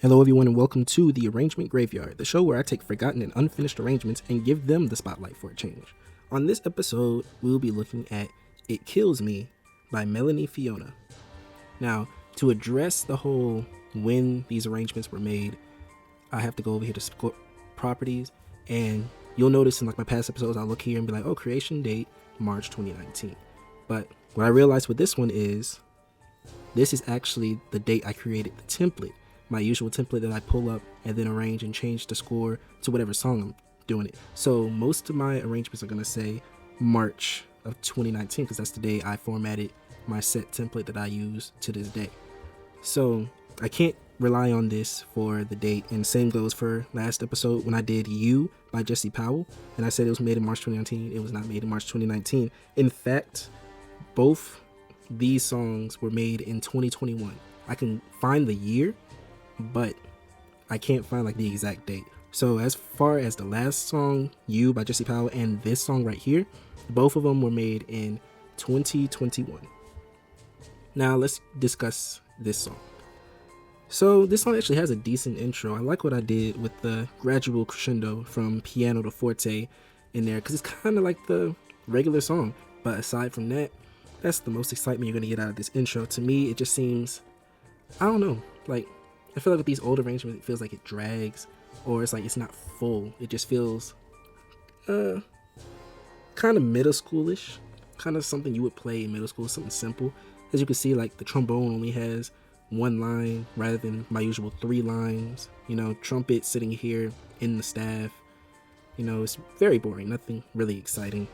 Hello everyone and welcome to The Arrangement Graveyard, the show where I take forgotten and unfinished arrangements and give them the spotlight for a change. On this episode, we'll be looking at It Kills Me by Melanie Fiona. Now, to address the whole when these arrangements were made, I have to go over here to score properties, and you'll notice in like my past episodes, I'll look here and be like, oh, creation date, March 2019. But what I realized with this one is, this is actually the date I created the template. My usual template that I pull up and then arrange and change the score to whatever song I'm doing it. So most of my arrangements are going to say March of 2019 because that's the day I formatted my set template that I use to this day. So I can't rely on this for the date, and same goes for last episode when I did You by Jesse Powell and I said it was made in March 2019. It was not made in March 2019. In fact, both these songs were made in 2021. I can find the year, but I can't find like the exact date. So as far as the last song, You by Jesse Powell, and this song right here, both of them were made in 2021. Now let's discuss this song. So this song actually has a decent intro. I like what I did with the gradual crescendo from piano to forte in there because it's kind of like the regular song. But aside from that, that's the most excitement you're going to get out of this intro. To me, it just seems, I don't know, like, I feel like with these old arrangements, it feels like it drags, or it's like it's not full. It just feels kind of middle schoolish, kind of something you would play in middle school, something simple. As you can see, like the trombone only has one line rather than my usual 3 lines. You know, trumpet sitting here in the staff. You know, it's very boring, nothing really exciting.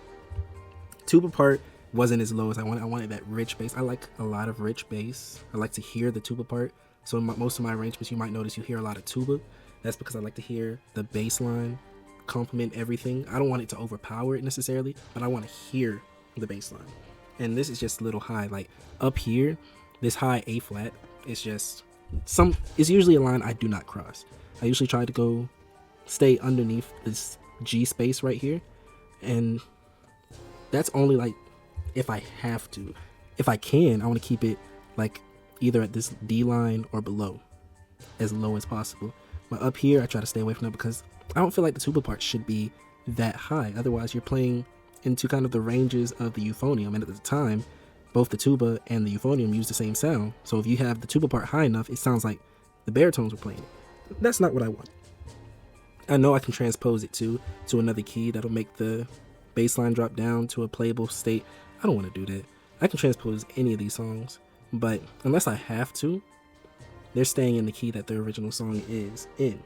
Tuba part wasn't as low as I wanted. I wanted that rich bass. I like a lot of rich bass. I like to hear the tuba part. So in most of my arrangements, you might notice you hear a lot of tuba. That's because I like to hear the bass line complement everything. I don't want it to overpower it necessarily, but I want to hear the bass line. And this is just a little high. Like up here, this high A flat is just it's usually a line I do not cross. I usually try to stay underneath this G space right here. And that's only like if I have to. If I can, I want to keep it like either at this D line or below, as low as possible. But up here, I try to stay away from that because I don't feel like the tuba part should be that high. Otherwise, you're playing into kind of the ranges of the euphonium. And at the time, both the tuba and the euphonium use the same sound. So if you have the tuba part high enough, it sounds like the baritones were playing it. That's not what I want. I know I can transpose it to another key that'll make the bass line drop down to a playable state. I don't want to do that. I can transpose any of these songs, but unless I have to, they're staying in the key that the original song is in.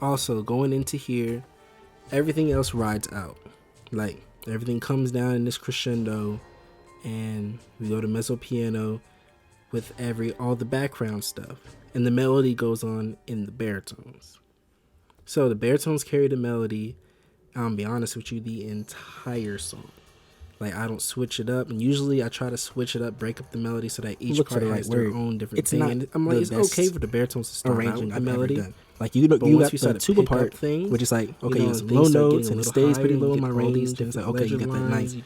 Also, going into here, everything else rides out. Like, everything comes down in this crescendo, and we go to mezzo piano with all the background stuff. And the melody goes on in the baritones. So the baritones carry the melody, I'll be honest with you, the entire song. Like, I don't switch it up, and usually I try to switch it up, break up the melody so that each part has their own different thing. And I'm like, it's okay for the baritones to start arranging the melody. Like you got the tuba part thing, which is like, okay, you got some low notes and it stays pretty low in my range. Then it's like, okay, you get that nice,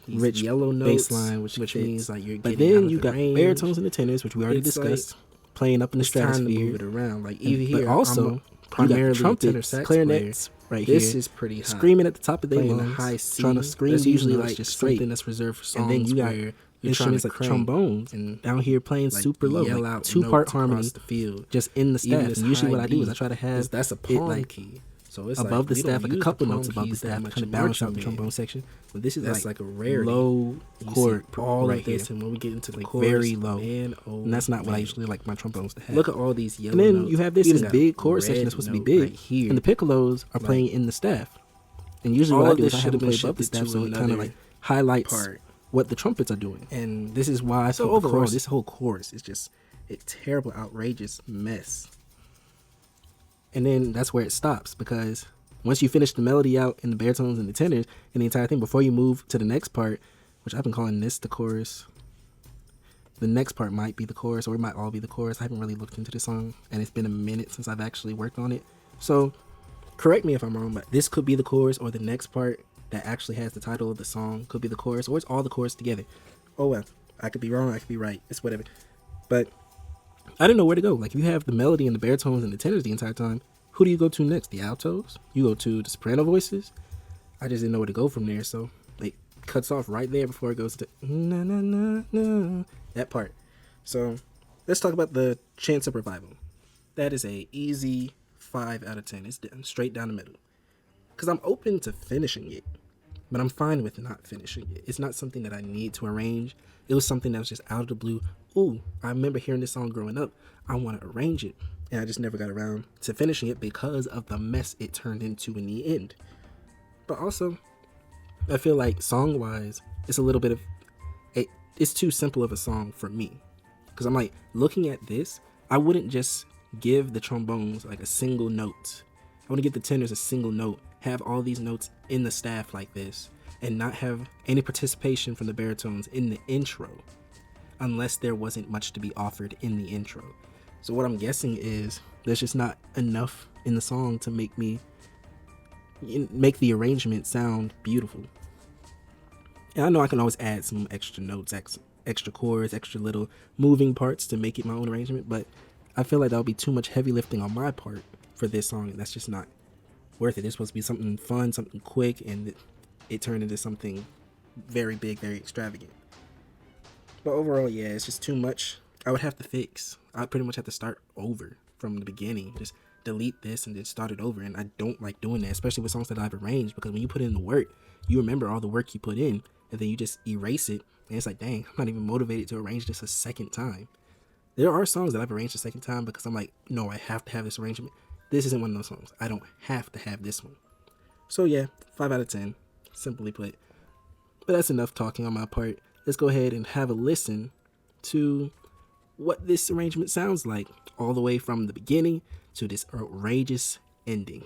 rich yellow bass line, which means like you're getting. But then you got baritones and the tenors, which we already discussed, playing up in the stratosphere. Time to move it around, like even here. But also, primarily trumpets, clarinets. Right here, this is pretty high. Screaming at the top of their lungs, high C, trying to scream. That's usually like just something that's reserved for songs. And then you got your instruments like trombones, and down here playing like super low, like 2-part harmony, the field, just in the staff. And usually what I do is I try to have that's a palm key. So it's above the we staff, don't like a use couple the notes palm above the keys that staff, much kind of in balance out the marching trombone band. section. But this is That's like a rarity. low You chord see all right of this, here. and when we get into the Like chorus, very low. man, oh, And that's not what I man. usually like my trombones to have. Look at all these yellow And then notes. you have this We even got a big chorus section red that's supposed to be note big, right here. and the piccolos are playing Like, in the staff. And usually all what I of do is this I should have have them been play above the shifted staff, to so it kind of another like highlights part. what the trumpets are doing. And this is why. So So overall, overall, this whole chorus is just a terrible, outrageous mess. And then that's where it stops, because once you finish the melody out in the baritones and the tenors and the entire thing, before you move to the next part, which I've been calling this the chorus, the next part might be the chorus, or it might all be the chorus. I haven't really looked into the song, and it's been a minute since I've actually worked on it. So correct me if I'm wrong, but this could be the chorus, or the next part that actually has the title of the song could be the chorus, or it's all the chorus together. Oh well, I could be wrong, I could be right. It's whatever. But I didn't know where to go. Like, if you have the melody and the baritones and the tenors the entire time, who do you go to next? The altos? You go to the soprano voices? I just didn't know where to go from there, so it cuts off right there before it goes to na na na na, that part. So let's talk about the Chance of Revival. That is a easy 5 out of 10. It's straight down the middle. Because I'm open to finishing it, but I'm fine with not finishing it. It's not something that I need to arrange. It was something that was just out of the blue. Ooh, I remember hearing this song growing up. I want to arrange it. And I just never got around to finishing it because of the mess it turned into in the end. But also, I feel like song-wise, it's a little bit of... It's too simple of a song for me. Because I'm like, looking at this, I wouldn't just give the trombones like a single note. I want to give the tenors a single note, have all these notes in the staff like this, and not have any participation from the baritones in the intro, unless there wasn't much to be offered in the intro. So what I'm guessing is there's just not enough in the song to make the arrangement sound beautiful. And I know I can always add some extra notes, extra chords, extra little moving parts to make it my own arrangement, but I feel like that'll be too much heavy lifting on my part for this song, and that's just not worth it. It's supposed to be something fun, something quick, and it turned into something very big, very extravagant. But overall, yeah, it's just too much. I would have to fix. I'd pretty much have to start over from the beginning. Just delete this and then start it over. And I don't like doing that, especially with songs that I've arranged, because when you put in the work, you remember all the work you put in, and then you just erase it. And it's like, dang, I'm not even motivated to arrange this a second time. There are songs that I've arranged a second time because I'm like, no, I have to have this arrangement. This isn't one of those songs. I don't have to have this one. So yeah, 5 out of 10, simply put. But that's enough talking on my part. Let's go ahead and have a listen to what this arrangement sounds like, all the way from the beginning to this outrageous ending.